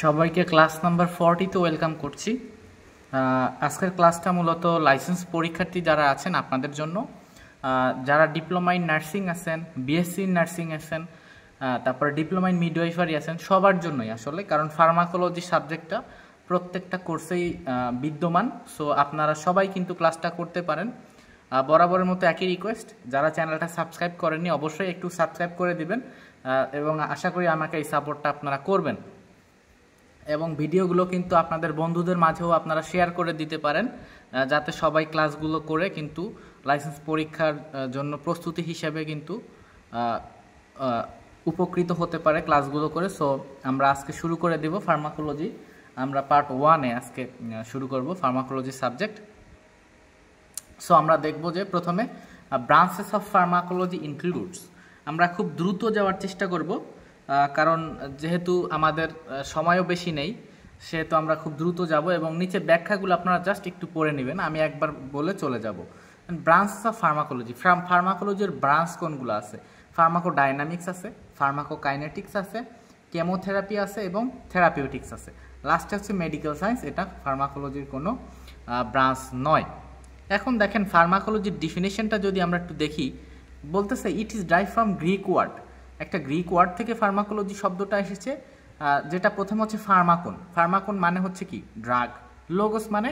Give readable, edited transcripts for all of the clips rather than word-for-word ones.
সবাইকে class number 40 তে welcome করছি। আজকের ক্লাসটা মূলত লাইসেন্স পরীক্ষার্থী যারা আছেন আপনাদের জন্য, যারা ডিপ্লোমা ইন নার্সিং আছেন, বিএসসি ইন নার্সিং আছেন, তারপরে ডিপ্লোমা ইন মিডওয়াইফারি আছেন, সবার জন্যই আসলে, কারণ ফার্মাকোলজি সাবজেক্টটা প্রত্যেকটা কোর্সেই বিদ্যমান। সো আপনারা সবাই কিন্তু ক্লাসটা করতে পারেন। বরাবরের মতো একই রিকোয়েস্ট, যারা চ্যানেলটা সাবস্ক্রাইব করেননি অবশ্যই একটু সাবস্ক্রাইব করে দিবেন, এবং আশা করি আমাকে এই সাপোর্টটা আপনারা করবেন। এবং ভিডিওগুলো কিন্তু আপনাদের বন্ধুদের মাঝেও আপনারা শেয়ার করে দিতে পারেন, যাতে সবাই ক্লাসগুলো করে কিন্তু লাইসেন্স পরীক্ষার জন্য প্রস্তুতি হিসেবে কিন্তু উপকৃত হতে পারে ক্লাসগুলো করে। সো আমরা আজকে শুরু করে দেব ফার্মাকোলজি। আমরা পার্ট 1-এ আজকে শুরু করব ফার্মাকোলজি সাবজেক্ট। সো আমরা দেখব যে প্রথমে ব্রাঞ্চেস অফ ফার্মাকোলজি ইনক্লুডস। আমরা খুব দ্রুত যাওয়ার চেষ্টা করব, কারণ যেহেতু আমাদের সময়ও বেশি নেই, সেহেতু আমরা খুব দ্রুত যাব এবং নিচে ব্যাখ্যাগুলো আপনারা জাস্ট একটু পড়ে নেবেন, আমি একবার বলে চলে যাব। ব্রাঞ্চেস অফ ফার্মাকোলজি, ফার্মাকোলজির ব্রাঞ্চ কোনগুলো আছে? ফার্মাকোডাইনামিক্স আছে, ফার্মাকোকাইনেটিক্স আছে, কেমোথেরাপি আছে এবং থেরাপিউটিক্স আছে। লাস্টে হচ্ছে মেডিকেল সায়েন্স, এটা ফার্মাকোলজির কোনো ব্রাঞ্চ নয়। এখন দেখেন ফার্মাকোলজির ডিফিনেশনটা যদি আমরা একটু দেখি, বলতেছে it is drive from Greek word. একটা গ্রিক ওয়ার্ড থেকে ফার্মাকোলজি শব্দটা এসেছে, যেটা প্রথম হচ্ছে ফার্মাকন। ফার্মাকন মানে হচ্ছে কি? ড্রাগ। লোগোস মানে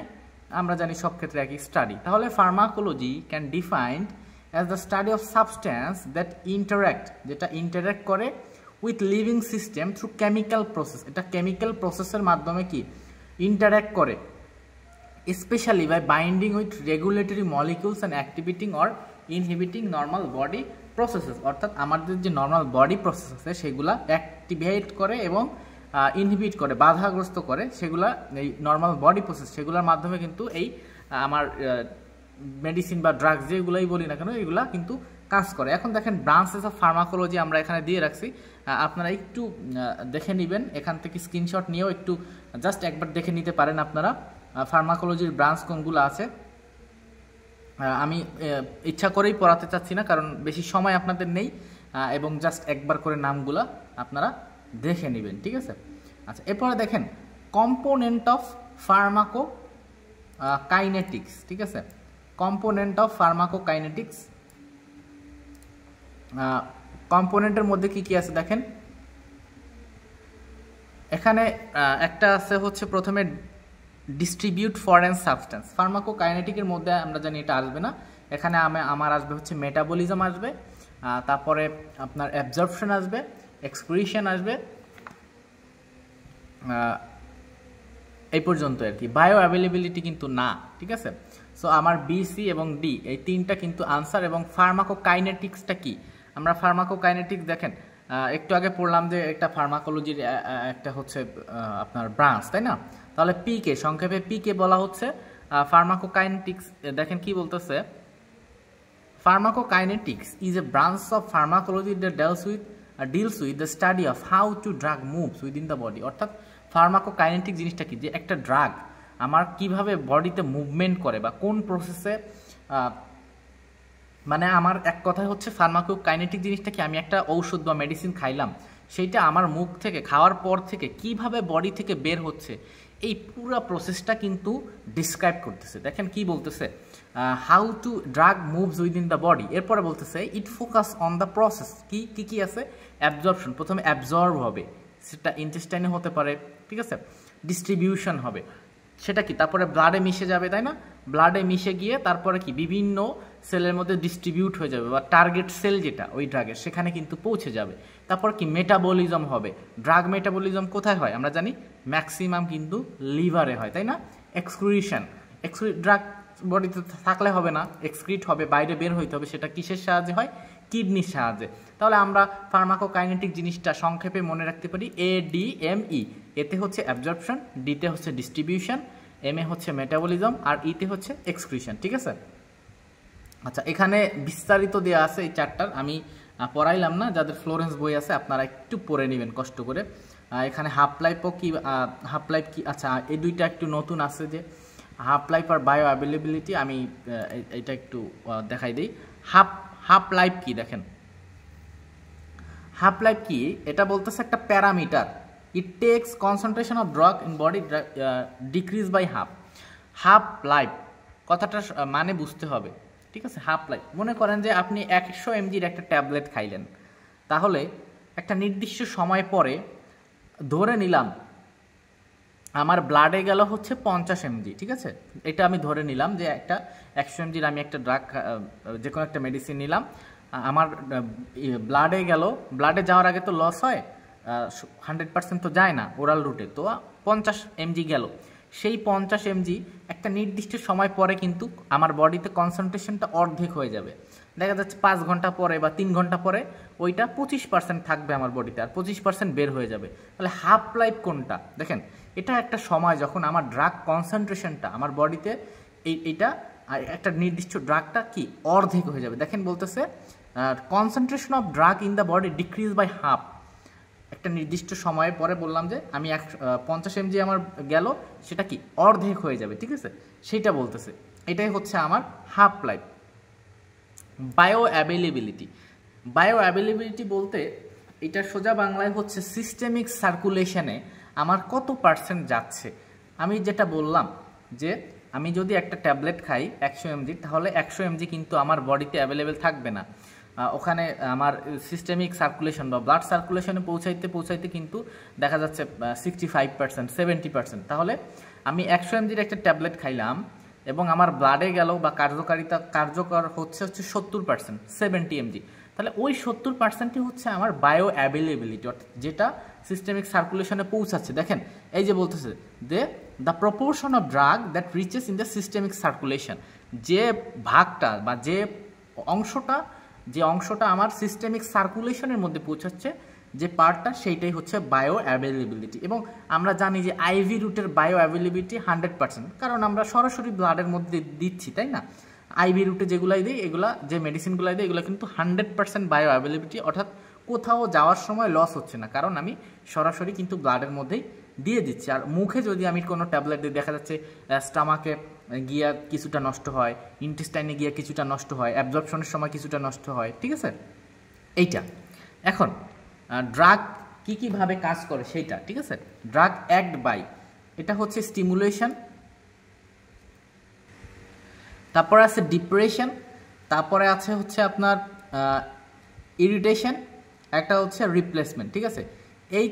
আমরা জানি সব ক্ষেত্রে একই, স্টাডি। তাহলে pharmacology can defined as the study of substance that interact, যেটা ইন্টারাক্ট করে with living system through chemical process. এটা কেমিক্যাল প্রসেসের মাধ্যমে কি ইন্টারাক্ট করে, specially by binding with regulatory molecules and activating or inhibiting normal body processes. অর্থাৎ আমাদের যে নর্মাল বডি প্রসেস আছে সেগুলা অ্যাক্টিভেট করে এবং ইনহিবিট করে, বাধাগ্রস্ত করে, সেগুলা এই নর্মাল বডি প্রসেস, সেগুলোর মাধ্যমে কিন্তু এই আমার মেডিসিন বা ড্রাগস যেগুলোই বলি না কেন এগুলা কিন্তু কাজ করে। এখন দেখেন ব্রাঞ্চেস অফ ফার্মাকোলজি আমরা এখানে দিয়ে রাখছি, আপনারা একটু দেখে নেবেন, এখান থেকে স্ক্রিনশট নিয়েও একটু জাস্ট একবার দেখে নিতে পারেন আপনারা ফার্মাকোলজির ব্রাঞ্চ কোনগুলো আছে। আমি ইচ্ছা করেই পড়াতে চাচ্ছি না, কারণ বেশি সময় আপনাদের নেই, এবং জাস্ট একবার করে নামগুলা আপনারা দেখে নেবেন, ঠিক আছে? আচ্ছা, এরপরে দেখেন কম্পোনেন্ট অফ ফার্মাকো কাইনেটিক্স, ঠিক আছে? কম্পোনেন্ট অফ ফার্মাকো কাইনেটিক্স, কম্পোনেন্টের মধ্যে কি কি আছে দেখেন। এখানে একটা আছে হচ্ছে প্রথমে ডিস্ট্রিবিউট ফরেন সাবস্টেন্স। ফার্মাকোকাইনেটিকের মধ্যে আমরা জানি এটা আসবে না, এখানে আমার আসবে হচ্ছে মেটাবলিজম আসবে, তারপরে আপনার অ্যাবজর্পশন আসবে, এক্সক্রিশন আসবে, এই পর্যন্ত আর কি। বায়ো অ্যাভেলেবিলিটি কিন্তু না, ঠিক আছে? সো আমার বি, সি এবং ডি এই তিনটা কিন্তু আনসার। এবং ফার্মাকোকাইনেটিক্সটা কি? আমরা ফার্মাকোকাইনেটিক্স দেখেন একটু আগে পড়লাম যে একটা ফার্মাকোলজির একটা হচ্ছে আপনার ব্রাঞ্চ, তাই না? তাহলে পিকে, সংক্ষেপে পিকে বলা হচ্ছে ফার্মাকোকাইনেটিক্স। দেখেন কি বলতেছে, pharmacokinetics is a branch of pharmacology that deals with the study of how to drug moves within the body. অর্থাৎ ফার্মাকোকাইনেটিক জিনিসটা কি? যে একটা ড্রাগ আমার কিভাবে বডিতে মুভমেন্ট করে বা কোন প্রসেসে, মানে আমার এক কথায় হচ্ছে ফার্মাকোকাইনেটিক জিনিসটা কি, আমি একটা ঔষধ বা মেডিসিন খাইলাম, সেইটা আমার মুখ থেকে খাওয়ার পর থেকে কিভাবে বডি থেকে বের হচ্ছে, এই পুরো প্রসেসটা কিন্তু ডিসক্রাইব করতেছে। দেখেন কি বলতেছে, how to drug moves within the body. এরপরে বলতেছে ইট ফোকাস অন দ্য প্রসেস। কি কি আছে? অ্যাবজর্পশন, প্রথমে অ্যাবজর্ব হবে, সেটা ইন্টেস্টাইনে হতে পারে, ঠিক আছে? ডিস্ট্রিবিউশন হবে, সেটা কি? তারপরে ব্লাডে মিশে যাবে, তাই না? ব্লাডে মিশে গিয়ে তারপরে কি বিভিন্ন সেলের মধ্যে ডিস্ট্রিবিউট হয়ে যাবে, বা টার্গেট সেল যেটা ওই ড্রাগের সেখানে কিন্তু পৌঁছে যাবে। তারপর কি? মেটাবলিজম হবে। ড্রাগ মেটাবলিজম কোথায় হয় আমরা জানি? ম্যাক্সিমাম কিন্তু লিভারে হয়, তাই না? এক্সক্রিশন, ড্রাগ বডিতে থাকলে হবে না, এক্সক্রিট হবে, বাইরে বের হইতে হবে, সেটা কিসের সাহায্যে হয়? কিডনির সাহায্যে। তাহলে আমরা ফার্মাকোকাইনেটিক জিনিসটা সংক্ষেপে মনে রাখতে পারি ADME। এতে হচ্ছে অ্যাবজর্পশন, ডিতে হচ্ছে ডিস্ট্রিবিউশন, এম এ হচ্ছে মেটাবলিজম, আর ইতে হচ্ছে এক্সক্রিশন, ঠিক আছে? আচ্ছা, এখানে বিস্তারিত দেওয়া আছে এই চারটার, আমি পড়াইলাম না, যাদের ফ্লোরেন্স বই আছে আপনারা একটু পড়ে নেবেন কষ্ট করে। এখানে হাফ লাইফও কি, হাফ লাইফ কি, আচ্ছা এই দুইটা একটু নতুন আছে, যে হাফ লাইফ আর বায়ো অ্যাভেলেবিলিটি। আমি এটা একটু দেখাই দিই। হাফ লাইফ কি দেখেন, হাফ লাইফ কি? এটা বলতেছে একটা parameter, it takes concentration of drug in body decrease by half life কথাটা মানে বুঝতে হবে, ঠিক আছে। হাফ লাইফ মনে করেন যে আপনি 100 mgর একটা ট্যাবলেট খাইলেন, তাহলে একটা নির্দিষ্ট সময় পরে ধরে নিলাম আমার ব্লাডে গেল হচ্ছে 50 mg, ঠিক আছে। এটা আমি ধরে নিলাম যে একটা 100 mgর আমি একটা ড্রাগ যে কোনো একটা মেডিসিন নিলাম, আমার ব্লাডে গেল, ব্লাডে যাওয়ার আগে তো লস হয়, 100% তো যায় না ওরাল রুটে, তো 50 mg গেল। সেই 50 mg একটা নির্দিষ্ট সময় পরে কিন্তু আমার বডিতে কনসেন্ট্রেশনটা অর্ধেক হয়ে যাবে। দেখা যাচ্ছে 5 ঘন্টা পরে বা 3 ঘন্টা পরে ওইটা 25% থাকবে আমার বডিতে, আর 25% বের হয়ে যাবে। তাহলে হাফ লাইফ কোনটা? দেখেন এটা একটা সময় যখন আমার ড্রাগ কনসেন্ট্রেশনটা আমার বডিতে এইটা একটা নির্দিষ্ট ড্রাগটা কি অর্ধেক হয়ে যাবে। দেখেন বলতেছে concentration of drug in the body decrease by half. একটা নির্দিষ্ট সময়ের পরে বললাম যে আমি 50 mg আমার গেল, সেটা কি অর্ধেক হয়ে যাবে, ঠিক আছে, সেইটা বলতেছে। এটাই হচ্ছে আমার হাফ লাইফ। বায়ো অ্যাভেলেবিলিটি বলতে এটা সোজা বাংলায় হচ্ছে সিস্টেমিক সার্কুলেশনে আমার কত পার্সেন্ট যাচ্ছে। আমি যেটা বললাম যে আমি যদি একটা ট্যাবলেট খাই 100 mg, তাহলে 100 mg কিন্তু আমার বডিতে অ্যাভেলেবেল থাকবে না, ওখানে আমার সিস্টেমিক সার্কুলেশন বা ব্লাড সার্কুলেশনে পৌঁছাইতে কিন্তু দেখা যাচ্ছে 65%, 70%। তাহলে আমি 100 mgর একটা ট্যাবলেট খাইলাম এবং আমার ব্লাডে গেল বা কার্যকর হচ্ছে 70%, 70 mg। তাহলে ওই 70%ই হচ্ছে আমার বায়ো অ্যাভেলেবিলিটি, অর্থাৎ যেটা সিস্টেমিক সার্কুলেশনে পৌঁছাচ্ছে। দেখেন এই যে বলতেছে the proportion of drug that reaches in the systemic circulation, যে ভাগটা বা যে অংশটা আমার সিস্টেমিক সার্কুলেশনের মধ্যে পৌঁছাচ্ছে, যে পার্টটা, সেইটাই হচ্ছে বায়ো অ্যাভেলেবিলিটি। এবং আমরা জানি যে আইভি রুটের বায়ো অ্যাভেলেবিলিটি 100%, কারণ আমরা সরাসরি ব্লাডের মধ্যে দিচ্ছি, তাই না। আইভি রুটে যেগুলাই দিই, এগুলা যে মেডিসিনগুলাই দিই, এগুলো কিন্তু 100% বায়ো অ্যাভেলেবিলিটি, অর্থাৎ কোথাও যাওয়ার সময় লস হচ্ছে না, কারণ আমি সরাসরি কিন্তু ব্লাডের মধ্যেই দিয়ে দিচ্ছি। আর মুখে যদি আমি কোনো ট্যাবলেট দিই, দেখা যাচ্ছে স্টামাকে গিয়া কিছুটা নষ্ট হয়, ইন্টেস্টাইনে গিয়া কিছুটা নষ্ট হয়, অ্যাবজর্পশনের সময় কিছুটা নষ্ট হয়, ঠিক আছে। এইটা এখন ড্রাগ কীভাবে কাজ করে সেইটা, ঠিক আছে। ড্রাগ অ্যাক্ট বাই, এটা হচ্ছে স্টিমুলেশন, তারপরে আছে ডিপ্রেশন, তারপরে আছে হচ্ছে আপনার ইরিটেশন, একটা হচ্ছে রিপ্লেসমেন্ট, ঠিক আছে। এই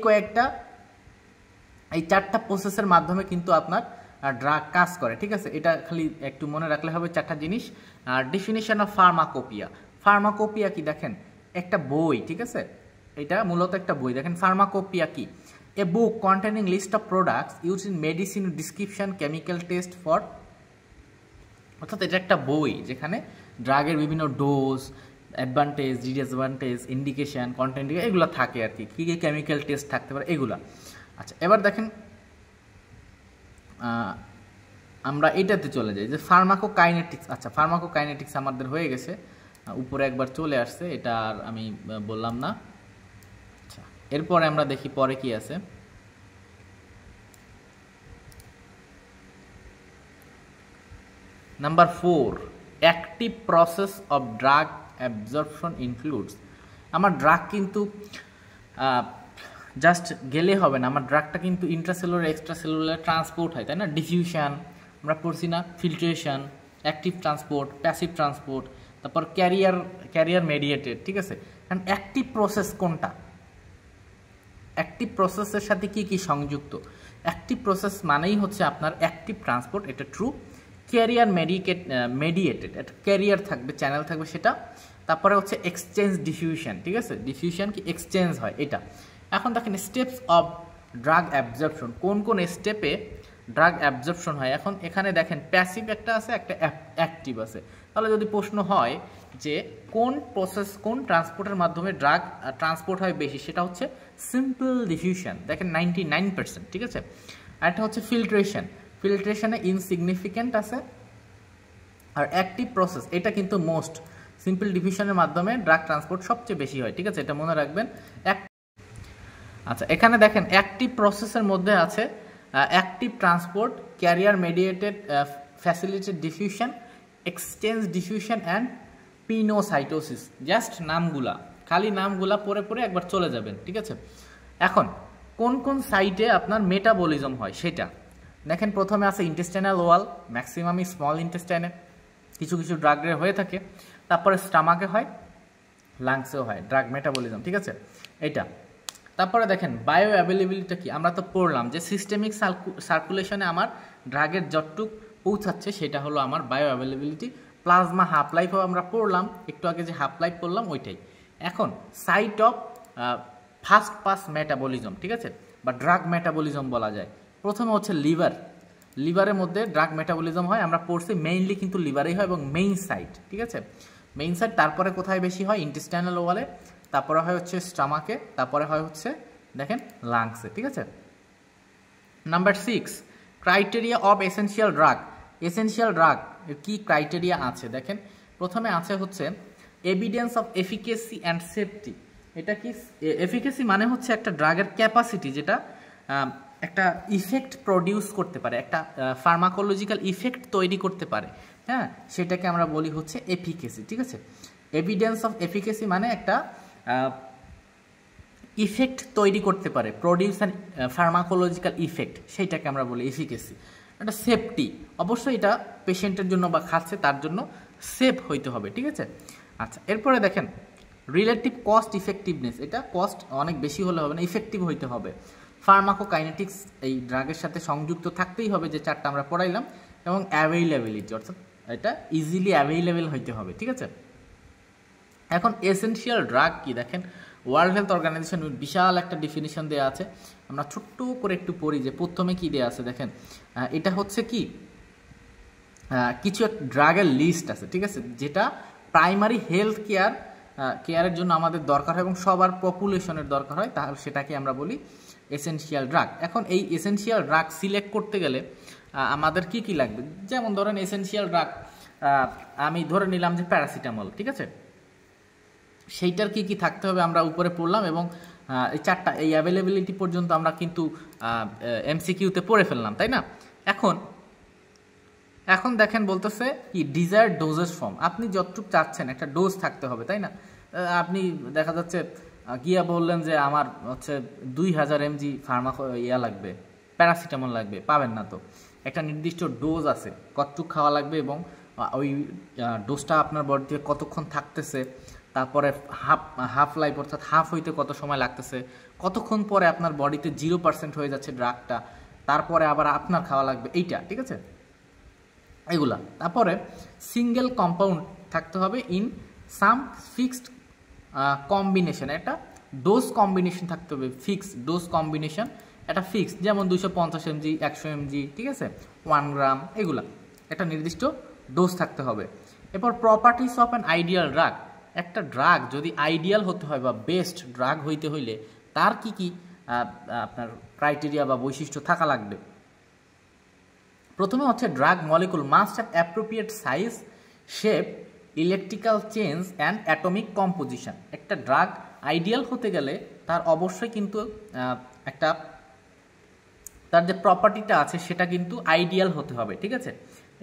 4টা প্রসেসের মাধ্যমে কিন্তু আপনার ড্রাগ কাজ করে, ঠিক আছে। এটা খালি একটু মনে রাখলে হবে 4টা জিনিস। ডেফিনিশন অফ ফার্মাকোপিয়া কি? দেখেন একটা বই, ঠিক আছে, এটা মূলত একটা বই। দেখেন ফার্মাকোপিয়া কি? A book containing list of products use in medicine, description, chemical test for, অর্থাৎ এটা একটা বই যেখানে ড্রাগের বিভিন্ন dose, advantage, disadvantage, indication, content, এগুলো থাকে আর কি, কী কী কেমিক্যাল টেস্ট থাকতে পারে এগুলো। আচ্ছা, এবার দেখেন আমরা এটাতে চলে যাই যে ফার্মাকোকাইনেটিক্স। আচ্ছা, ফার্মাকোকাইনেটিক্স আমাদের হয়ে গেছে, উপরে একবার চলে আসছে, এটা আর আমি বললাম না। আচ্ছা, এরপরে আমরা দেখি পরে কি আছে। Number 4, active process of drug absorption includes. আমার ড্রাগ কিন্তু জাস্ট গেলে হবে না, আমার ড্রাগটা কিন্তু ইন্ট্রাসেলুলার, এক্সট্রাসেলুলার ট্রান্সপোর্ট হয়, তাই না। ডিফিউশন আমরা পড়ছি না, filtration, active transport, passive transport, তারপর ক্যারিয়ার মেডিয়েটেড, ঠিক আছে। কারণ অ্যাক্টিভ প্রসেস কোনটা? অ্যাক্টিভ প্রসেসের সাথে কি কি সংযুক্ত? অ্যাক্টিভ প্রসেস মানেই হচ্ছে আপনার অ্যাক্টিভ ট্রান্সপোর্ট, এটা ট্রু। ক্যারিয়ার মেডিয়েটেড, একটা ক্যারিয়ার থাকবে, চ্যানেল থাকবে সেটা। তারপরে হচ্ছে এক্সচেঞ্জ ডিফিউশন, ঠিক আছে, ডিফিউশন কি এক্সচেঞ্জ হয় এটা। এখন দেখেন স্টেপস অফ ড্রাগ অ্যাবজর্পশন, কোন কোন স্টেপে ড্রাগ অ্যাবজর্পশন হয়। এখন এখানে দেখেন প্যাসিভ একটা আছে, একটা অ্যাক্টিভ আছে। তাহলে যদি প্রশ্ন হয় যে কোন প্রসেস, কোন ট্রান্সপোর্টের মাধ্যমে ড্রাগ ট্রান্সপোর্ট হয় বেশি, সেটা হচ্ছে সিম্পল ডিফিউশন, দেখেন 99%, ঠিক আছে। আর একটা হচ্ছে ফিল্ট্রেশনে ইনসিগনিফিকেন্ট আছে। আর অ্যাক্টিভ প্রসেস এটা কিন্তু মোস্ট, সিম্পল ডিফিউশনের মাধ্যমে ড্রাগ ট্রান্সপোর্ট সবচেয়ে বেশি হয়, ঠিক আছে, এটা মনে রাখবেন। আচ্ছা, এখানে দেখেন অ্যাক্টিভ প্রসেসের মধ্যে আছে active transport, carrier mediated facilitated diffusion, exchange diffusion and pinocytosis. Just নামগুলা, খালি নামগুলা পরে একবার চলে যাবেন, ঠিক আছে। এখন কোন কোন সাইটে আপনার মেটাবলিজম হয় সেটা দেখেন। প্রথমে আছে ইন্টেস্টাইনাল ওয়াল, ম্যাক্সিমামই স্মল ইন্টেস্টাইনে, কিছু কিছু ড্রাগের হয়ে থাকে। তারপরে স্টামাকে হয়, লাংসেও হয় ড্রাগ মেটাবলিজম, ঠিক আছে এটা। তারপরে দেখেন বায়ো অ্যাভেলেবিলিটি কি, আমরা তো পড়লাম যে সিস্টেমিক সার্কুলেশনে আমার ড্রাগের যতটুক পৌঁছাচ্ছে সেটা হলো আমার বায়ো অ্যাভেলেবিলিটি। প্লাজমা হাফ লাইফও আমরা পড়লাম একটু আগে, যে হাফ লাইফ পড়লাম ওইটাই। এখন site of first pass metabolism, ঠিক আছে, বা ড্রাগ মেটাবলিজম বলা যায়। প্রথমে হচ্ছে লিভার, লিভারের মধ্যে ড্রাগ মেটাবলিজম হয়, আমরা পড়ছি মেইনলি কিন্তু লিভারেই হয় এবং মেইন সাইট, ঠিক আছে, মেইন সাইট। তারপরে কোথায় বেশি হয়, ইন্টেস্টাইনাল ওয়ালে, তারপরে হয় হচ্ছে স্টামাকে, তারপরে হয় হচ্ছে দেখেন লাংসে, ঠিক আছে। Number 6, criteria of essential drug. Essential drug এর কি ক্রাইটেরিয়া আছে দেখেন। প্রথমে আছে হচ্ছে evidence of efficacy and safety. এটা কি, এফিকেসি মানে হচ্ছে একটা ড্রাগের ক্যাপাসিটি, যেটা একটা ইফেক্ট প্রডিউস করতে পারে, একটা ফার্মাকোলজিক্যাল ইফেক্ট তৈরি করতে পারে, হ্যাঁ, সেটাকে আমরা বলি হচ্ছে এফিকেসি, ঠিক আছে। এভিডেন্স অফ এফিকেসি মানে একটা ইফেক্ট তৈরি করতে পারে, প্রডিউস অ্যান ফার্মাকোলজিক্যাল ইফেক্ট, সেইটাকে আমরা বলি এফিকেসি। একটা সেফটি, অবশ্যই এটা পেশেন্টের জন্য বা খাচ্ছে তার জন্য সেফ হইতে হবে, ঠিক আছে। আচ্ছা, এরপরে দেখেন রিলেটিভ কস্ট ইফেক্টিভনেস, এটা কস্ট অনেক বেশি হলে হবে না, ইফেক্টিভ হইতে হবে। ফার্মাকোকাইনেটিক্স এই ড্রাগের সাথে সংযুক্ত থাকতেই হবে, যে চারটা আমরা পড়াইলাম, এবং অ্যাভেইলেবিলিটি, অর্থাৎ এটা ইজিলি অ্যাভেইলেবল হইতে হবে, ঠিক আছে। এখন এসেনশিয়াল ড্রাগ কি দেখেন, ওয়ার্ল্ড হেলথ অর্গানাইজেশন বিশাল একটা ডেফিনিশন দেওয়া আছে, আমরা ছোট্ট করে একটু পড়ি যে প্রথমে কি দেওয়া আছে দেখেন। এটা হচ্ছে কি, কিছু এক ড্রাগের লিস্ট আছে, ঠিক আছে, যেটা প্রাইমারি হেলথ কেয়ারের জন্য আমাদের দরকার হয় এবং সবার পপুলেশনের দরকার হয়, তাহলে সেটাকে আমরা বলি এসেনশিয়াল ড্রাগ। এখন এই এসেনশিয়াল ড্রাগ সিলেক্ট করতে গেলে আমাদের কি কি লাগবে, যেমন ধরেন এসেনশিয়াল ড্রাগ আমি ধরে নিলাম যে প্যারাসিটামল, ঠিক আছে, সেইটার কি কি থাকতে হবে আমরা উপরে পড়লাম, এবং এই চারটা, এই অ্যাভেলেবিলিটি পর্যন্ত আমরা কিন্তু এমসিকিউতে পড়ে ফেললাম, তাই না। এখন দেখেন বলতেছে কি ডিজায়ার্ড ডোজেস ফর্ম, আপনি যতটুকু চাচ্ছেন একটা ডোজ থাকতে হবে, তাই না। আপনি দেখা যাচ্ছে গিয়া বললেন যে আমার হচ্ছে 2000 mg লাগবে, প্যারাসিটামল লাগবে, পাবেন না তো। একটা নির্দিষ্ট ডোজ আছে, কতটুকু খাওয়া লাগবে এবং ওই ডোজটা আপনার বডিতে কতক্ষণ থাকতেছে, তারপরে হাফ লাইফ অর্থাৎ হাফ হইতে কত সময় লাগতেছে, কতক্ষণ পরে আপনার বডিতে 0% হয়ে যাচ্ছে ড্রাগটা, তারপরে আবার আপনার খাওয়া লাগবে, এইটা, ঠিক আছে, এগুলা। তারপরে সিঙ্গেল কম্পাউন্ড থাকতে হবে ইন সাম ফিক্সড কম্বিনেশন, একটা ডোজ কম্বিনেশন থাকতে হবে, ফিক্সড ডোজ কম্বিনেশন, একটা ফিক্সড, যেমন 250 mg, 100 mg, ঠিক আছে, 1 গ্রাম, এগুলা একটা নির্দিষ্ট ডোজ থাকতে হবে। এরপর properties of an ideal drug, একটা ড্রাগ যদি আইডিয়াল হতে হয় বা বেস্ট ড্রাগ হইতে হইলে তার কি কি আপনার ক্রাইটেরিয়া বা বৈশিষ্ট্য থাকা লাগবে। প্রথমে হচ্ছে drug molecule must have appropriate size, shape, electrical change and atomic composition. একটা ড্রাগ আইডিয়াল হতে গেলে তার অবশ্যই কিন্তু একটা তার যে প্রপার্টিটা আছে সেটা কিন্তু আইডিয়াল হতে হবে, ঠিক আছে।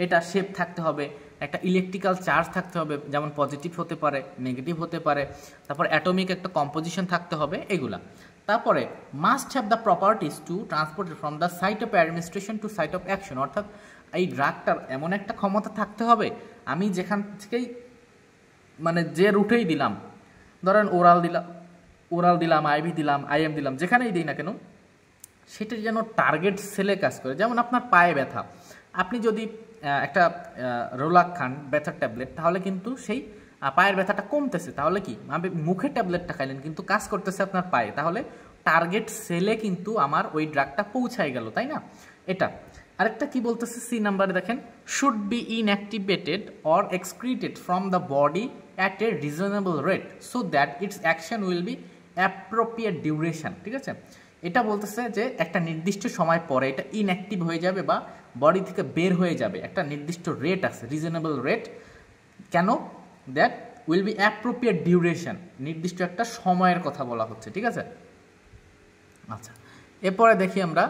এটা শেপ থাকতে হবে, একটা ইলেকট্রিক্যাল চার্জ থাকতে হবে, যেমন পজিটিভ হতে পারে, নেগেটিভ হতে পারে, তারপর অ্যাটমিক একটা কম্পোজিশন থাকতে হবে, এগুলা। তারপরে must have the properties to transport from the site of administration to site of action, অর্থাৎ এই ড্রাগটার এমন একটা ক্ষমতা থাকতে হবে, আমি যেখান থেকেই মানে যে রুটেই দিলাম, ধরেন ওরাল দিলাম, আইভি দিলাম, আইএম দিলাম, যেখানেই দিই না কেন সেটা যেন টার্গেট সেলে কাজ করে। যেমন আপনার পায়ে ব্যথা, আপনি যদি একটা রোলাক খান ব্যথার ট্যাবলেট, তাহলে কিন্তু সেই পায়ের ব্যথাটা কমতেছে, তাহলে কি আমি মুখে ট্যাবলেটটা খাইলেন কিন্তু কাজ করতেছে আপনার পায়ে, তাহলে টার্গেট সেলে কিন্তু আমার ওই ড্রাগটা পৌঁছায় গেল, তাই না। এটা আরেকটা কি বলতেছে, সি নাম্বারে দেখেন, should be inactivated or excreted from the body at a reasonable rate so that it's action will be appropriate duration, ঠিক আছে। এটা বলতেছে যে একটা নির্দিষ্ট সময় পরে এটা ইনঅ্যাক্টিভ হয়ে যাবে বা বডি থেকে বের হয়ে যাবে, একটা নির্দিষ্ট রেট আছে, রিজনেবল রেট, কেন, that will be appropriate duration, নির্দিষ্ট একটা সময়ের কথা বলা হচ্ছে, ঠিক আছে। আচ্ছা, এরপরে দেখি আমরা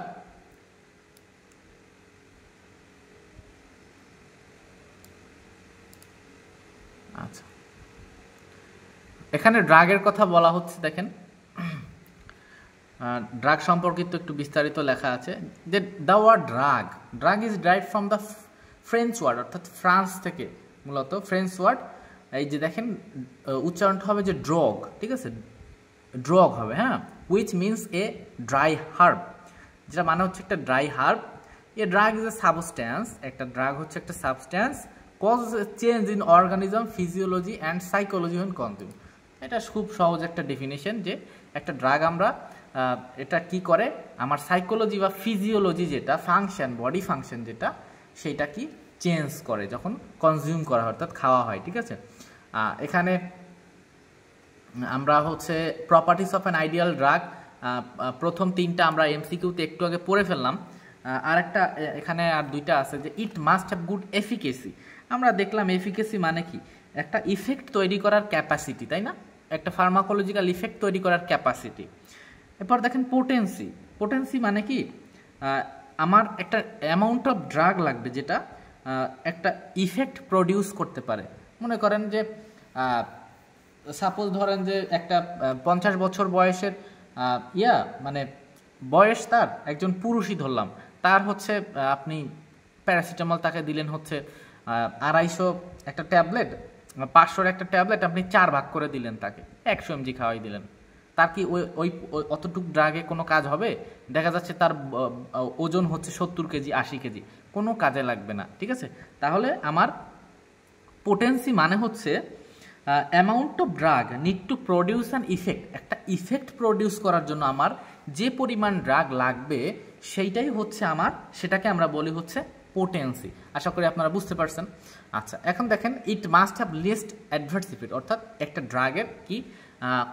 আচ্ছা এখানে ড্রাগের কথা বলা হচ্ছে, দেখেন ড্রাগ সম্পর্কিত একটু বিস্তারিত লেখা আছে যে the word drug is drive from the French word, অর্থাৎ ফ্রান্স থেকে মূলত ফ্রেঞ্চ ওয়ার্ড। এই যে দেখেন উচ্চারণটা হবে যে ড্রগ, ঠিক আছে, ড্রগ হবে, হ্যাঁ, which means a dry herb, যেটা মানে হচ্ছে একটা dry herb. A drug is a substance, একটা ড্রাগ হচ্ছে একটা substance cause change in organism physiology and psychology when consume. এটা খুব সহজ একটা ডেফিনেশন যে একটা ড্রাগ আমরা এটা কি করে আমার সাইকোলজি বা ফিজিওলজি যেটা ফাংশন, বডি ফাংশন যেটা, সেইটা কি চেঞ্জ করে যখন কনজিউম করা হয়, অর্থাৎ খাওয়া হয়, ঠিক আছে। এখানে আমরা হচ্ছে properties of an ideal drug প্রথম 3টা আমরা এমসিকিউতে একটু আগে পড়ে ফেললাম। আর একটা এখানে আর 2টা আছে যে ইট মাস্ট হ্যাভ গুড এফিকেসি। আমরা দেখলাম এফিকেসি মানে কি, একটা ইফেক্ট তৈরি করার ক্যাপাসিটি, তাই না, একটা ফার্মাকোলজিক্যাল ইফেক্ট তৈরি করার ক্যাপাসিটি। এরপর দেখেন পোটেন্সি মানে কি, আমার একটা অ্যামাউন্ট অফ ড্রাগ লাগবে যেটা একটা ইফেক্ট প্রডিউস করতে পারে। মনে করেন যে সাপোজ ধরেন যে একটা 50 বছর বয়সের মানে বয়স তার, একজন পুরুষই ধরলাম, তার হচ্ছে আপনি প্যারাসিটামল তাকে দিলেন হচ্ছে 250 একটা ট্যাবলেট, 500 একটা ট্যাবলেট আপনি 4 ভাগ করে দিলেন, তাকে 100 mg খাওয়াই দিলেন, তার কি ওই অতটুকু ড্রাগে কোনো কাজ হবে? দেখা যাচ্ছে তার ওজন হচ্ছে 70 কেজি 80 কেজি, কোনো কাজে লাগবে না, ঠিক আছে। তাহলে আমার পোটেন্সি মানে হচ্ছে amount of drug need to produce an effect, একটা ইফেক্ট প্রডিউস করার জন্য আমার যে পরিমাণ ড্রাগ লাগবে সেইটাই হচ্ছে আমার, সেটাকে আমরা বলি হচ্ছে পোটেন্সি। আশা করি আপনারা বুঝতে পারছেন। আচ্ছা, এখন দেখেন it must have least adverse effect, অর্থাৎ একটা ড্রাগের কি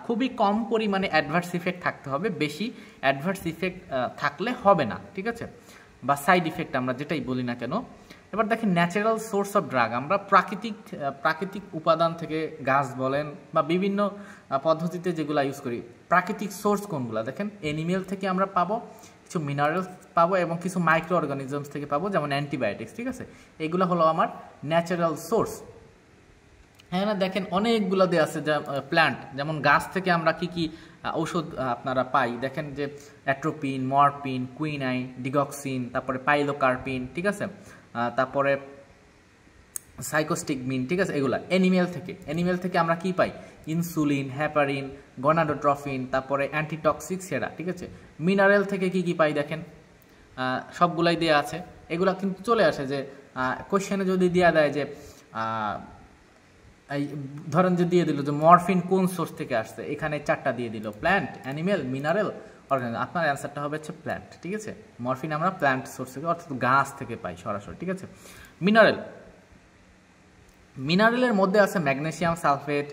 খুবই কম পরিমাণে অ্যাডভার্স ইফেক্ট থাকতে হবে, বেশি অ্যাডভার্স ইফেক্ট থাকলে হবে না, ঠিক আছে, বা সাইড ইফেক্ট আমরা যেটাই বলি না কেন। এবার দেখেন ন্যাচারাল সোর্স অফ ড্রাগ, আমরা প্রাকৃতিক উপাদান থেকে, গাছ বলেন বা বিভিন্ন পদ্ধতিতে যেগুলো ইউজ করি, প্রাকৃতিক সোর্স কোনগুলো? দেখেন এনিমেল থেকে আমরা পাবো, কিছু মিনারেলস পাবো এবং কিছু মাইক্রো অর্গানিজমস থেকে পাবো, যেমন অ্যান্টিবায়োটিক্স, ঠিক আছে। এগুলো হলো আমার ন্যাচারাল সোর্স। হ্যাঁ না, দেখেন অনেকগুলো দিয়ে আছে, প্ল্যান্ট, যেমন গাছ থেকে আমরা কি কি ঔষধ আপনারা পাই, দেখেন যে অ্যাট্রোপিন, মরপিন, কুইনাইন, ডিগক্সিন, তারপরে পাইলোকার্পিন, ঠিক আছে, তারপরে সাইকোস্টিগমিন, ঠিক আছে। এগুলা এনিমেল থেকে আমরা কি পাই? ইনসুলিন, হ্যাপারিন, গনাডোট্রফিন, তারপরে অ্যান্টিটক্সিক সেরা, ঠিক আছে। মিনারেল থেকে কি কি পাই দেখেন, সবগুলাই দেওয়া আছে। এগুলা কিন্তু চলে আসে যে কোশ্চেনে যদি দেওয়া দেয় যে এই ধরেন যে দিয়ে দিল যে মরফিন কোন সোর্স থেকে আসছে, এখানে 4টা দিয়ে দিল, প্ল্যান্ট, অ্যানিমেল, মিনারেল, অর্গানিজম। আপনার অ্যান্সারটা হবে হচ্ছে প্ল্যান্ট, ঠিক আছে। মরফিন আমরা প্ল্যান্ট সোর্স থেকে, অর্থাৎ গাছ থেকে পাই সরাসরি, ঠিক আছে। মিনারেলের মধ্যে আছে ম্যাগনেসিয়াম সালফেট,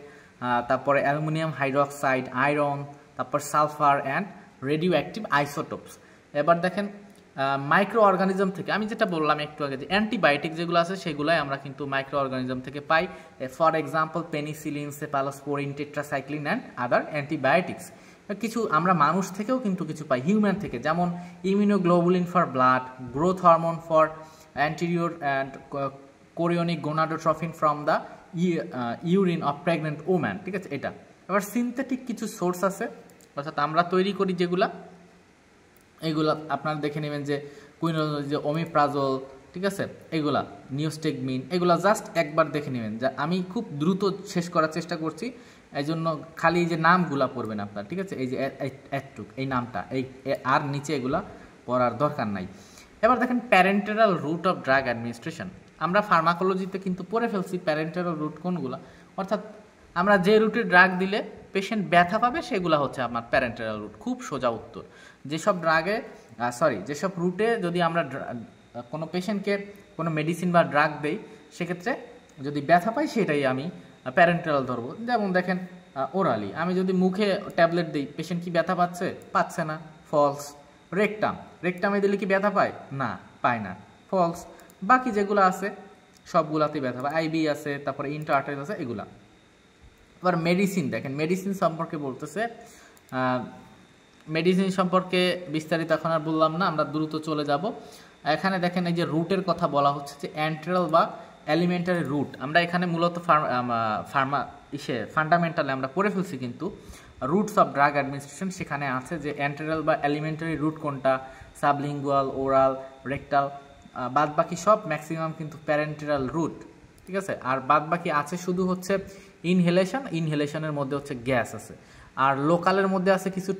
তারপরে অ্যালুমিনিয়াম হাইড্রোক্সাইড, আয়রন, তারপর সালফার অ্যান্ড রেডিও অ্যাক্টিভ আইসোটোপস। এবার দেখেন মাইক্রো অর্গানিজম থেকে, আমি যেটা বললাম একটু আগে যে অ্যান্টিবায়োটিক যেগুলো আছে সেগুলাই আমরা কিন্তু মাইক্রো অর্গানিজম থেকে পাই। For example penicillin, cephalosporin, tetracycline and other antibiotics. কিছু আমরা মানুষ থেকেও কিন্তু কিছু পাই, হিউম্যান থেকে, যেমন immunoglobulin for blood, growth hormone for anterior and chorionic gonadotrophin from the urine of pregnant woman, ঠিক আছে। এটা এবার সিনথেটিক কিছু সোর্স আছে, অর্থাৎ আমরা তৈরি করি যেগুলা, এগুলা আপনারা দেখে নেবেন যে যে ওমিপ্রাজল, ঠিক আছে, এগুলা নিওস্টেগমিন, এগুলা জাস্ট একবার দেখে নেবেন। যা আমি খুব দ্রুত শেষ করার চেষ্টা করছি, এই জন্য খালি যে নামগুলা পড়বেন আপনার, ঠিক আছে। এই যে একটুক এই নামটা, এই আর নিচে এগুলা পড়ার দরকার নাই। এবার দেখেন প্যারেন্টারাল রুট অফ ড্রাগ অ্যাডমিনিস্ট্রেশন। আমরা ফার্মাকোলজিতে কিন্তু পড়ে ফেলছি প্যারেন্টারাল রুট কোনগুলা, অর্থাৎ আমরা যে রুটে ড্রাগ দিলে পেশেন্ট ব্যথা পাবে সেগুলো হচ্ছে আমার প্যারেন্টারাল রুট। খুব সোজা উত্তর। যেসব রুটে যদি আমরা কোনো পেশেন্টকে কোনো মেডিসিন বা ড্রাগ দেই, সেক্ষেত্রে যদি ব্যথা পাই সেটাই আমি প্যারেন্টারাল ধরবো। যেমন দেখেন ওরালি, আমি যদি মুখে ট্যাবলেট দিই, পেশেন্ট কি ব্যথা পাচ্ছে না, ফলস। রেকটামে দিলে কি ব্যথা পায়? না, পায় না, ফলস। বাকি যেগুলো আছে সবগুলাতেই ব্যথা পায়, আইবি আছে, তারপরে ইন্টারআর্টারিয়াল আছে, এগুলা। এবার মেডিসিন দেখেন, মেডিসিন সম্পর্কে বলতেছে, মেডিসিন সম্পর্কে বিস্তারিত এখন আর বললাম না, আমরা দ্রুত চলে যাব। এখানে দেখেন এই যে রুটের কথা বলা হচ্ছে যে অ্যান্টেরাল বা এলিমেন্টারি রুট। আমরা এখানে মূলত ফান্ডামেন্টালে আমরা পড়ে ফেলছি, কিন্তু রুটস অফ ড্রাগ অ্যাডমিনিস্ট্রেশন, সেখানে আছে যে এন্টেরাল বা এলিমেন্টারি রুট কোনটা, সাবলিঙ্গুয়াল, ওরাল, রেক্টাল, বাদ বাকি সব ম্যাক্সিমাম কিন্তু প্যারেন্টেরাল রুট, ঠিক আছে। আর বাদ বাকি আছে শুধু হচ্ছে ইনহেলেশনের মধ্যে হচ্ছে গ্যাস আছে। আর লোকালের মধ্যে আছে কিছু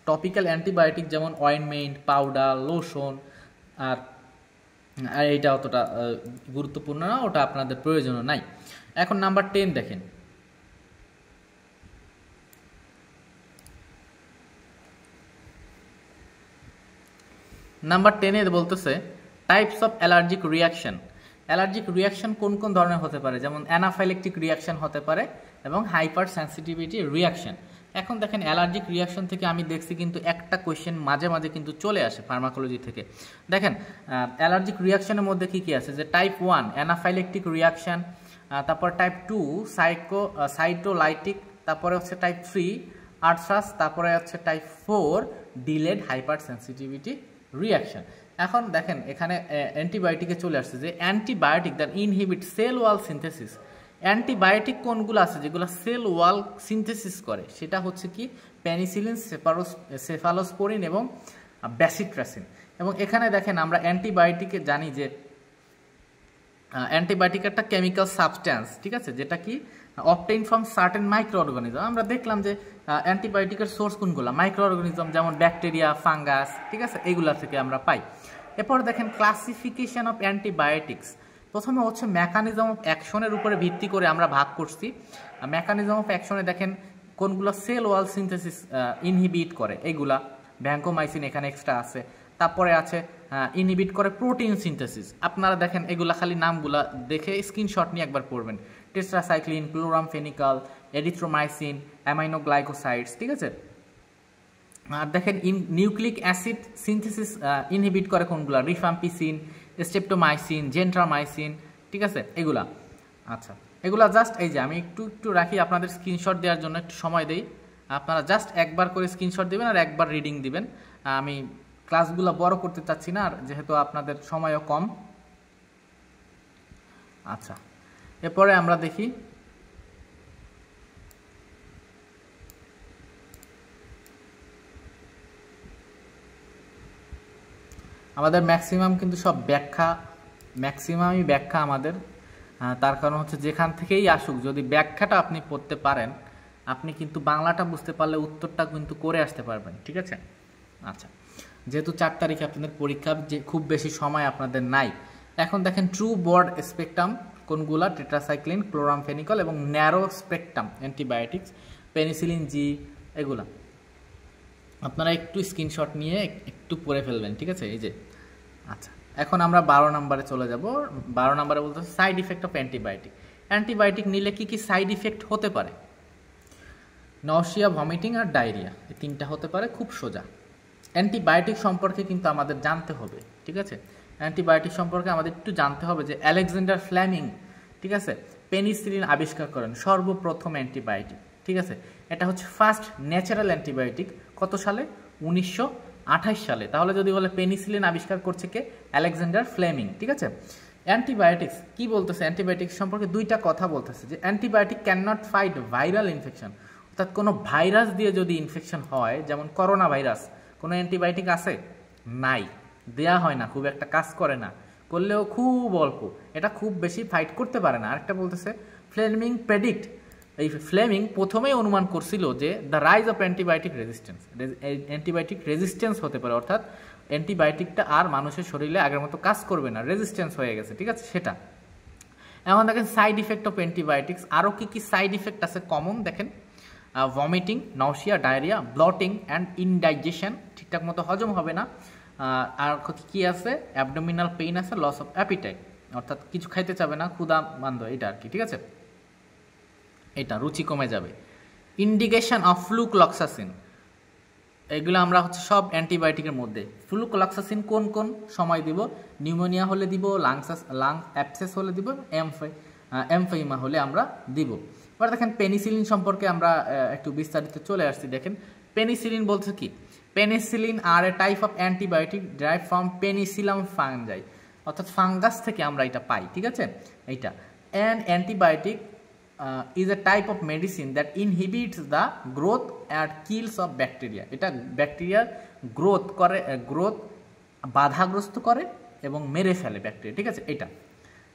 টপিক্যাল অ্যান্টিবায়োটিক, যেমন অয়েনমেন্ট, পাউডার, লোশন। আর এইটা অতটা গুরুত্বপূর্ণ না, ওটা আপনাদের প্রয়োজনও নাই। এখন নাম্বার 10 দেখেন, নাম্বার 10-এ বলতেছে types of allergic reaction. Allergic reaction কোন কোন ধরনের হতে পারে, যেমন অ্যানাফাইলেকটিক রিয়াকশন হতে পারে এবং হাইপার সেন্সিটিভিটি রিয়াকশন। এখন দেখেন অ্যালার্জিক রিয়াকশন থেকে আমি দেখছি কিন্তু একটা কোয়েশ্চেন মাঝে মাঝে কিন্তু চলে আসে ফার্মাকোলজি থেকে। দেখেন অ্যালার্জিক রিয়াকশনের মধ্যে কি কি আছে, যে টাইপ 1 অ্যানাফাইলেকটিক রিয়াকশন, তারপর টাইপ 2 সাইটোলাইটিক, তারপরে হচ্ছে টাইপ 3 আর্থ্রাস, তারপরে হচ্ছে type 4 delayed hyper sensitivity reaction. এখন দেখেন এখানে অ্যান্টিবায়োটিকে চলে আসছে, যে antibiotic that inhibit cell wall synthesis. Antibiotic কোনগুলো আছে যেগুলো সেল ওয়াল সিনথেসিস করে, সেটা হচ্ছে কি পেনিসিলিন, সেফালোস্পোরিন এবং ব্যাসিট্রাসিন। এবং এখানে দেখেন আমরা অ্যান্টিবায়োটিকে জানি যে অ্যান্টিবায়োটিক একটা কেমিক্যাল সাবস্ট্যান্স, ঠিক আছে, যেটা কি obtain from certain micro organism. আমরা দেখলাম যে অ্যান্টিবায়োটিকের সোর্স কোনগুলো, মাইক্রো অর্গানিজম, যেমন ব্যাকটেরিয়া, ফাঙ্গাস, ঠিক আছে, এইগুলা থেকে আমরা পাই। এরপর দেখেন ক্লাসিফিকেশন অফ অ্যান্টিবায়োটিক্স। প্রথমে হচ্ছে মেকানিজম অফ অ্যাকশনের উপরে ভিত্তি করে আমরা ভাগ করছি। মেকানিজম অফ অ্যাকশনে দেখেন কোনগুলো সেল ওয়াল সিনথেসিস ইনহিবিট করে, এইগুলা ভ্যাঙ্কোমাইসিন এখানে এক্সট্রা আছে। তারপরে আছে ইনহিবিট করে প্রোটিন সিনথেসিস। আপনারা দেখেন এগুলা খালি নামগুলা দেখে স্ক্রিনশট নিয়ে একবার পড়বেন, টেট্রাসাইক্লিন, ক্লোরামফেনিকল, এরিথ্রোমাইসিন, অ্যামাইনোগ্লাইকোসাইডস, ঠিক আছে। আর দেখেন নিউক্লিক অ্যাসিড সিনথেসিস ইনহিবিট করে কোনগুলা, রিফাম্পিসিন, স্টেপটোমাইসিন, জেন্ট্রামাইসিন, ঠিক আছে, এগুলা। আচ্ছা, এগুলা জাস্ট এই যে আমি একটু রাখি আপনাদের স্ক্রিনশট দেওয়ার জন্য, একটু সময় দেই। আপনারা জাস্ট একবার করে স্ক্রিনশট দিবেন আর একবার রিডিং দিবেন। আমি ক্লাসগুলো বড় করতে চাচ্ছি না, আর যেহেতু আপনাদের সময়ও কম। আচ্ছা, এরপরে আমরা দেখি আমাদের ম্যাক্সিমাম কিন্তু সব ম্যাক্সিমামই ব্যাখ্যা আমাদের। তার কারণ হচ্ছে যেখান থেকেই আসুক, যদি ব্যাখ্যাটা আপনি পড়তে পারেন, আপনি কিন্তু বাংলাটা বুঝতে পারলে উত্তরটা কিন্তু করে আসতে পারবেন, ঠিক আছে। আচ্ছা, যেহেতু 4 তারিখে আপনাদের পরীক্ষা, যে খুব বেশি সময় আপনাদের নাই। এখন দেখেন ট্রু ব্রড স্পেকট্রাম কোনগুলা, টেট্রাসাইক্লিন, ক্লোরামফেনিকল এবং narrow spectrum antibiotics, penicillin G, এগুলা আপনারা একটু স্ক্রিনশট নিয়ে একটু পড়ে ফেলবেন, ঠিক আছে। এই যে আচ্ছা, এখন আমরা 12 নম্বরে চলে যাব। 12 নম্বরে বলতে side effect of antibiotic. Antibiotic নিলে কি কি সাইড ইফেক্ট হতে পারে? নশিয়া, ভমিটিং আর ডায়রিয়া, এই 3টা হতে পারে, খুব সোজা। অ্যান্টিবায়োটিক সম্পর্কে কিন্তু আমাদের জানতে হবে, ঠিক আছে। অ্যান্টিবায়োটিক সম্পর্কে আমাদের একটু জানতে হবে যে আলেকজান্ডার ফ্লেমিং, ঠিক আছে, পেনিসিলিন আবিষ্কার করেন, সর্বপ্রথম অ্যান্টিবায়োটিক, ঠিক আছে। এটা হচ্ছে ফার্স্ট ন্যাচারাল অ্যান্টিবায়োটিক, কত সালে? 1928 সালে। তাহলে যদি বলে পেনিসিলিন আবিষ্কার করছে কে? আলেকজান্ডার ফ্লেমিং, ঠিক আছে। অ্যান্টিবায়োটিক্স কি বলতেছে? অ্যান্টিবায়োটিক্স সম্পর্কে 2টা কথা বলতেছে, যে antibiotic can not fight viral infection, অর্থাৎ কোনো ভাইরাস দিয়ে যদি ইনফেকশন হয়, যেমন করোনা ভাইরাস, কোনো অ্যান্টিবায়োটিক আছে? নাই, দেয়া হয় না, খুব একটা কাজ করে না, করলেও খুব অল্প, এটা খুব বেশি ফাইট করতে পারে না। আরেকটা বলতেছে ফ্লেমিং প্রেডিক্ট, এই ফ্লেমিং প্রথমেই অনুমান করছিল যে the rise of antibiotic resistance, antibiotic resistance হতে পারে, অর্থাৎ অ্যান্টিবায়োটিকটা আর মানুষের শরীরে আগের মতো কাজ করবে না, রেজিস্ট্যান্স হয়ে গেছে, ঠিক আছে, সেটা। এখন দেখেন সাইড ইফেক্ট অফ অ্যান্টিবায়োটিক্স, আরও কি কি সাইড ইফেক্ট আছে কমন, দেখেন vomiting, nausea, diarrhoea, bloating and indigestion, ঠিকঠাক মতো হজম হবে না। আর কি আছে? অ্যাবডোমিনাল পেইন আছে, লস অফ অ্যাপিটাইট, অর্থাৎ কিছু খাইতে চাবে না, ক্ষুধা বান্ধ, এটা আর কি, ঠিক আছে, এটা রুচি কমে যাবে। ইন্ডিকেশন অফ ফ্লুক্লক্সাসিন, এগুলো আমরা হচ্ছে সব অ্যান্টিবায়োটিকের মধ্যে। ফ্লুক্লক্সাসিন কোন কোন সময় দিব? নিউমোনিয়া হলে দিব, লাং অ্যাবসেস হলে দিব, এমফাইমা হলে আমরা দিব। এবার দেখেন পেনিসিলিন সম্পর্কে আমরা একটু বিস্তারিত চলে আসছি। দেখেন পেনিসিলিন বলছে কি? Penicillin are a type of antibiotic drive from penicillium fungi, অর্থাৎ ফাঙ্গাস থেকে আমরা এটা পাই, ঠিক আছে। এইটা and antibiotic is a type of medicine that inhibits the growth and kills of bacteria. এটা ব্যাকটেরিয়ার গ্রোথ বাধাগ্রস্ত করে এবং মেরে ফেলে ব্যাকটেরিয়া, ঠিক আছে এটা।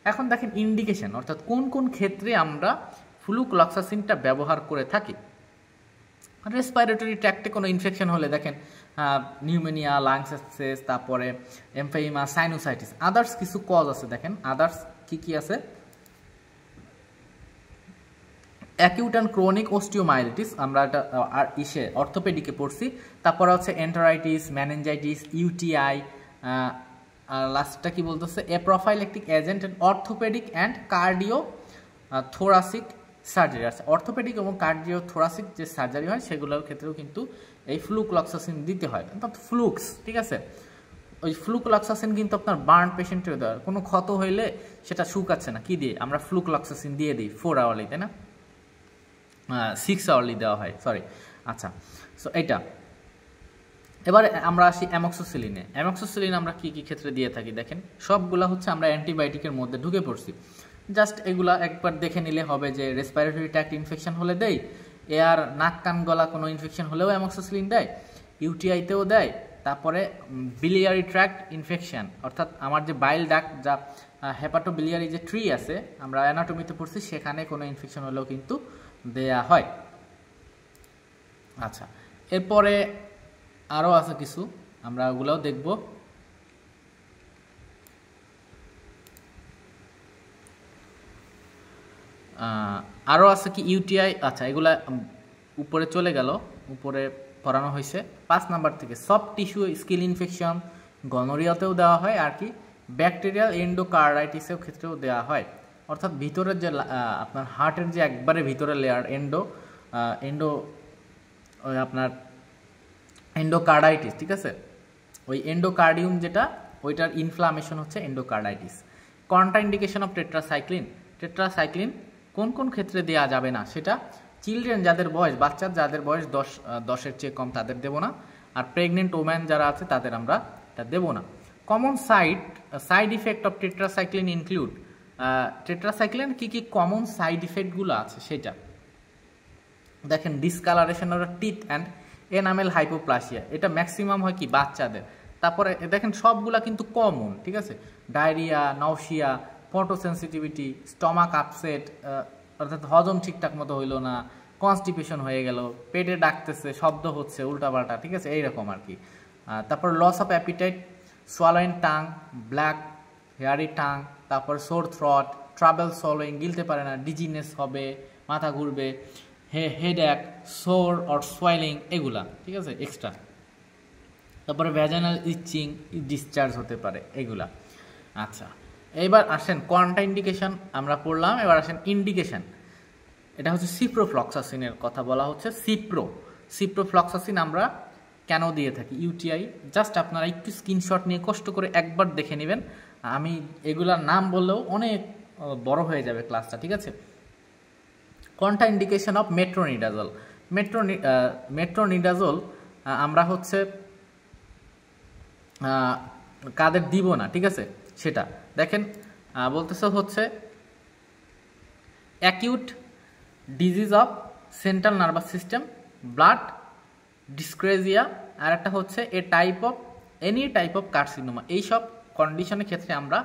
এখন দেখেন ইন্ডিকেশন, অর্থাৎ কোন কোন ক্ষেত্রে আমরা ফ্লুক্লক্সাসিনটা ব্যবহার করে থাকি। রেসপিরেটরি ট্র্যাক্টে কোনো ইনফেকশন হলে দেখেন নিউমোনিয়া, লাংস অ্যাবসেস, তারপরে এমফাইমা, সাইনোসাইটিস, আদার্স কিছু কজ আছে। দেখেন আদার্স কি কি আছে, অ্যাকিউট অ্যান্ড ক্রনিক অস্টিওমাইলিটিস, আমরা এটা আর অর্থোপেডিকে পড়ছি। তারপরে হচ্ছে এন্টারাইটিস, মেনিনজাইটিস, ইউটিআই, আর লাস্টটা কি বলতেছে, a prophylactic agent and orthopedic and cardio thoracic surgery আছে। অর্থোপেডিক এবং কার্ডিও থোরাসিক যে সার্জারি হয় সেগুলোর ক্ষেত্রেও কিন্তু এই ফ্লুক্লক্সাসিন দিতে হয়, অর্থাৎ ফ্লুক্স, ঠিক আছে। ওই ফ্লুক্লক্সাসিন কিন্তু আপনার বার্ন পেশেন্টের দেওয়া, কোনো ক্ষত হইলে সেটা শুকাচ্ছে না, কি দিয়ে আমরা ফ্লুক্লক্সাসিন দিয়ে দিই 4 আওয়ারলি, তাই না, 6 আওয়ারলি দেওয়া হয়, সরি। আচ্ছা, সো এটা এবার আমরা আসি অ্যামক্সিসিলিনে। অ্যামক্সিসিলিন আমরা কি কি ক্ষেত্রে দিয়ে থাকি দেখেন, সবগুলা হচ্ছে আমরা অ্যান্টিবায়োটিকের মধ্যে ঢুকে পড়ছি। জাস্ট এগুলা একবার দেখে নিলে হবে যে রেসপিরেটরি ট্র্যাক্ট ইনফেকশন হলে দেয়, এয়ার নাক কান গলা কোনো ইনফেকশন হলেও অ্যামক্সিসিলিন দেয়, ইউটিআইতেও দেয়, তারপরে বিলিয়ারি ট্র্যাক্ট ইনফেকশন, অর্থাৎ আমার যে বাইল ডাক্ট, যা হেপাটোবিলিয়ারি যে ট্রি আছে আমরা অ্যানাটমিতে পড়ছি, সেখানে কোনো ইনফেকশন হলেও কিন্তু দেয়া হয়। আচ্ছা, এরপরে আরও আছে কিছু, আমরা ওগুলোও দেখব। আরও আছে কি ইউটিআই, আচ্ছা এগুলা উপরে চলে গেল, উপরে পড়ানো হয়েছে 5 নাম্বার থেকে। সফট টিস্যু স্কিন ইনফেকশন, গনোরিয়াতেও দেওয়া হয়, আর কি ব্যাকটেরিয়াল এন্ডোকার্ডাইটিসের ক্ষেত্রেও দেওয়া হয়, অর্থাৎ ভিতরের যে আপনার হার্টের যে একবারে ভিতরের লেয়ার আপনার এন্ডোকার্ডাইটিস, ঠিক আছে, ওই এন্ডোকার্ডিয়াম যেটা, ওইটার ইনফ্লামেশন হচ্ছে এন্ডোকার্ডাইটিস। কন্ট্রাইন্ডিকেশন অফ টেট্রাসাইক্লিন কোন কোন ক্ষেত্রে দেওয়া যাবে না সেটা, চিলড্রেন যাদের বয়স, বাচ্চার যাদের বয়স 10-এর চেয়ে কম তাদের দেব না, আর প্রেগনেন্ট ওম্যান যারা আছে তাদের আমরা এটা দেব না। Common side effect of tetracycline include, tetracycline কি কি কমন সাইড ইফেক্টগুলো আছে সেটা দেখেন। Discolouration of teeth and enamel hypoplasia, এটা ম্যাক্সিমাম হয় কি বাচ্চাদের। তারপরে দেখেন সবগুলা কিন্তু কমন, ঠিক আছে, ডায়রিয়া, নাউসিয়া, ফটোসেন্সিটিভিটি, স্টমাক আপসেট, অর্থাৎ হজম ঠিকঠাক মতো হইলো না, কনস্টিপেশন হয়ে গেল, পেটে ডাকতেছে, শব্দ হচ্ছে উল্টাপাল্টা, ঠিক আছে, এইরকম আর কি। তারপর loss of appetite, swallowing tongue, black hairy tongue, তারপর সোর থ্রট, ট্রাভেল সোলোইং, গিলতে পারে না, ডিজিনেস হবে, মাথা ঘুরবে, হেডএক, সোর অর সোয়েলিং, এগুলা, ঠিক আছে, এক্সট্রা। তারপরে ভ্যাজানাল ইচিং, ডিসচার্জ হতে পারে, এগুলা। আচ্ছা, এবার আসেন কন্ট্রাইন্ডিকেশন আমরা পড়লাম, এবার আসেন ইন্ডিকেশন। এটা হচ্ছে সিপ্রোফ্লক্সাসিনের কথা বলা হচ্ছে। সিপ্রোফ্লক্সাসিন আমরা কেন দিয়ে থাকি, ইউটিআই, জাস্ট আপনারা একটু স্ক্রিনশট নিয়ে কষ্ট করে একবার দেখে নেবেন, আমি এগুলার নাম বললেও অনেক বড় হয়ে যাবে ক্লাসটা, ঠিক আছে। কন্ট্রাইন্ডিকেশন অফ মেট্রোনিডাজোল আমরা হচ্ছে কাদের দিব না, ঠিক আছে, সেটা দেখেন। বলতেছে হচ্ছে acute disease of central nervous system, blood dyscrasia, আর একটা হচ্ছে এনি টাইপ অফ কার্সিনোমা, এইসব কন্ডিশনের ক্ষেত্রে আমরা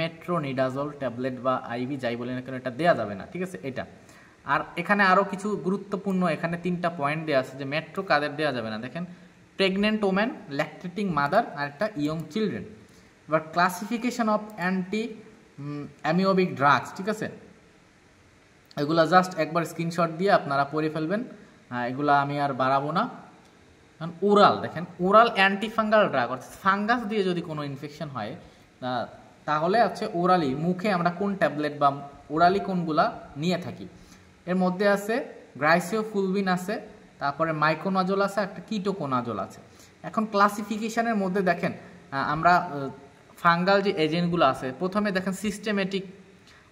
মেট্রোনিডাজোল ট্যাবলেট বা আইভি যাই বলি না কেন এটা দেওয়া যাবে না, ঠিক আছে, এটা। আর এখানে আরও কিছু গুরুত্বপূর্ণ এখানে 3টা পয়েন্ট দেওয়া আছে যে মেট্রো কাদের দেওয়া যাবে না, দেখেন প্রেগনেন্ট ওম্যান, ল্যাকটেটিং মাদার, আর একটা ইয়ং চিলড্রেন। এবার ক্লাসিফিকেশন অফ অ্যান্টি অ্যামিওবিক ড্রাগস, ঠিক আছে, এগুলা জাস্ট একবার স্ক্রিনশট দিয়ে আপনারা পড়ে ফেলবেন, এগুলা আমি আর বাড়াবো না। ওরাল, দেখেন ওরাল অ্যান্টিফাঙ্গাল ড্রাগ, অর্থাৎ ফাঙ্গাস দিয়ে যদি কোনো ইনফেকশন হয় তাহলে হচ্ছে ওরালি, মুখে আমরা কোন ট্যাবলেট বা ওরালি কোনগুলা নিয়ে থাকি, এর মধ্যে আছে গ্রাইসিওফুলভিন আছে, তারপরে মাইকোনাজোল আছে, একটা কিটোকোনাজোল আছে। এখন ক্লাসিফিকেশনের মধ্যে দেখেন আমরা ফাঙ্গাল যে এজেন্টগুলো আছে, প্রথমে দেখেন সিস্টেমেটিক,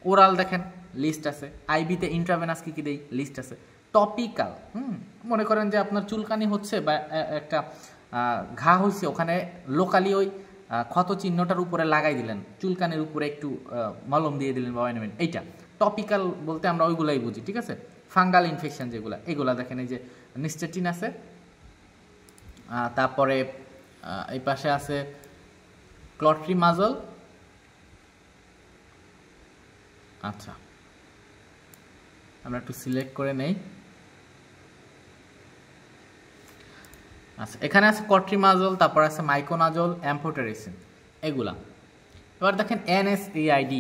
ওরাল দেখেন লিস্ট আছে, আইবিতে ইন্ট্রাভেনাস কী কী দেই লিস্ট আছে, টপিক্যাল, মনে করেন যে আপনার চুলকানি হচ্ছে বা একটা ঘা হয়েছে, ওখানে লোকালি ওই ক্ষত চিহ্নটার উপরে লাগাই দিলেন, চুলকানির উপরে একটু মলম দিয়ে দিলেন বা অয়েনমেন্ট, এইটা টপিক্যাল বলতে আমরা ওইগুলাই বুঝি, ঠিক আছে। ফাঙ্গাল ইনফেকশন যেগুলো, এগুলা দেখেন এই যে নিস্টেটিন আছে, তারপরে এই পাশে আছে ক্লট্রিমাজল। আচ্ছা, আমরা একটু সিলেক্ট করে নেই। আচ্ছা, এখানে আছে ক্লট্রিমাজল, তারপর আছে মাইকোনাজল, অ্যাম্ফোটেরিসিন, এগুলা। এবার দেখেন NSAID,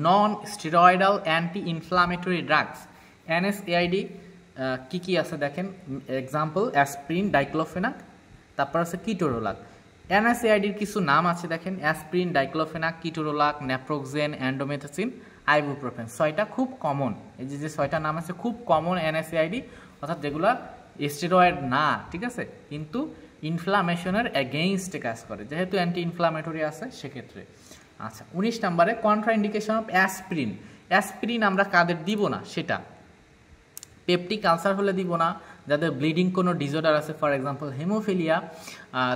non steroidal anti inflammatory drugs. NSAID কি কি আছে দেখেন, এক্সাম্পল অ্যাসপ্রিন, ডাইক্লোফেনাক, তারপর আছে কিটোরোলাক। NSAIDর কিছু নাম আছে দেখেন, aspirin, diclofenac, ketorolac, naproxen, indomethacin, ibuprofen. 6টা খুব কমন, এই যে 6টা নাম আছে খুব কমন NSAID, অর্থাৎ যেগুলা স্টেরয়েড না, ঠিক আছে, কিন্তু ইনফ্লামেশনের এগেইনস্টে কাজ করে, যেহেতু অ্যান্টি ইনফ্লামেটরি আছে সেক্ষেত্রে। আচ্ছা, 19 নম্বরে কন্ট্রাইন্ডিকেশন অফ অ্যাসপ্রিন। অ্যাসপ্রিন আমরা কাদের দিব না সেটা, পেপটিক আলসার হলে দিব না, যাদের ব্লিডিং কোনো ডিসঅর্ডার আছে, ফর এক্সাম্পল হেমোফিলিয়া,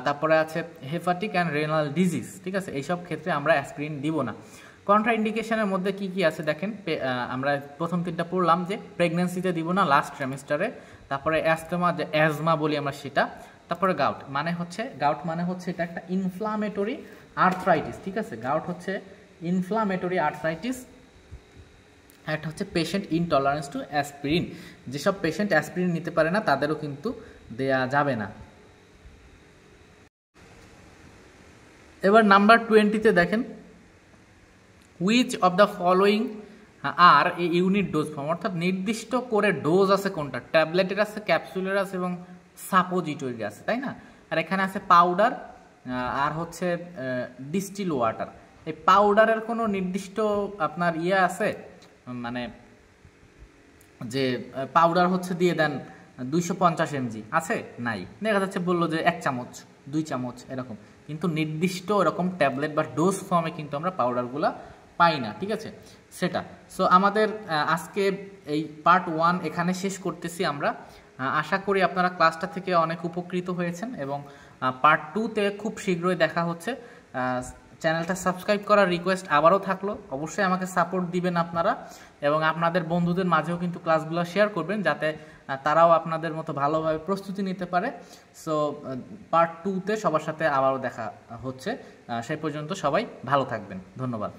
তারপরে আছে হেপাটিক অ্যান্ড রেনাল ডিজিজ, ঠিক আছে, এইসব ক্ষেত্রে আমরা অ্যাসপ্রিন দিব না। কন্ট্রাইন্ডিকেশনের মধ্যে কি কি আছে দেখেন, আমরা প্রথম 3টা পড়লাম যে প্রেগনেন্সিতে দিব না, লাস্ট ট্রাইমেস্টারে, তারপরে অ্যাস্তমা, যে অ্যাজমা বলি আমরা সেটা, তারপরে গাউট মানে হচ্ছে এটা একটা ইনফ্লামেটরি আর্থ্রাইটিস, ঠিক আছে। গাউট হচ্ছে ইনফ্লামেটরি আর্থ্রাইটিস, একটা হচ্ছে পেশেন্ট ইনটলারেন্স টু অ্যাসপিরিন, যেসব পেশেন্ট অ্যাসপিরিন নিতে পারে না তাদেরও কিন্তু দেয়া যাবে না। এবার নাম্বার 20-তে দেখেন, which of the following R A unit dose form, অর্থাৎ নির্দিষ্ট করে ডোজ আছে কোনটা, ট্যাবলেটের আছে, ক্যাপসুলের আছে এবং সাপোজিটরি আছে, তাই না। আর এখানে আছে পাউডার আর হচ্ছে ডিস্টিল ওয়াটার। এই পাউডারের কোনো নির্দিষ্ট আপনার ইয়ে আছে, মানে যে পাউডার হচ্ছে দিয়ে দেন 250 mg আছে, নাই, দেখা যাচ্ছে বললো যে 1 চামচ 2 চামচ এরকম, কিন্তু নির্দিষ্ট এরকম ট্যাবলেট বা ডোজ ফর্মে কিন্তু আমরা পাউডারগুলো পাই না, ঠিক আছে সেটা। সো আমাদের আজকে এই পার্ট 1 এখানে শেষ করতেছি আমরা। আশা করি আপনারা ক্লাসটা থেকে অনেক উপকৃত হয়েছেন এবং পার্ট 2-তে খুব শীঘ্রই দেখা হচ্ছে। চ্যানেলটা সাবস্ক্রাইব করার রিকোয়েস্ট আবারও থাকলো, অবশ্যই আমাকে সাপোর্ট দিবেন আপনারা এবং আপনাদের বন্ধুদের মাঝেও কিন্তু ক্লাসগুলো শেয়ার করবেন, যাতে তারাও আপনাদের মতো ভালোভাবে প্রস্তুতি নিতে পারে। সো পার্ট 2-তে সবার সাথে আবারও দেখা হচ্ছে, সেই পর্যন্ত সবাই ভালো থাকবেন, ধন্যবাদ।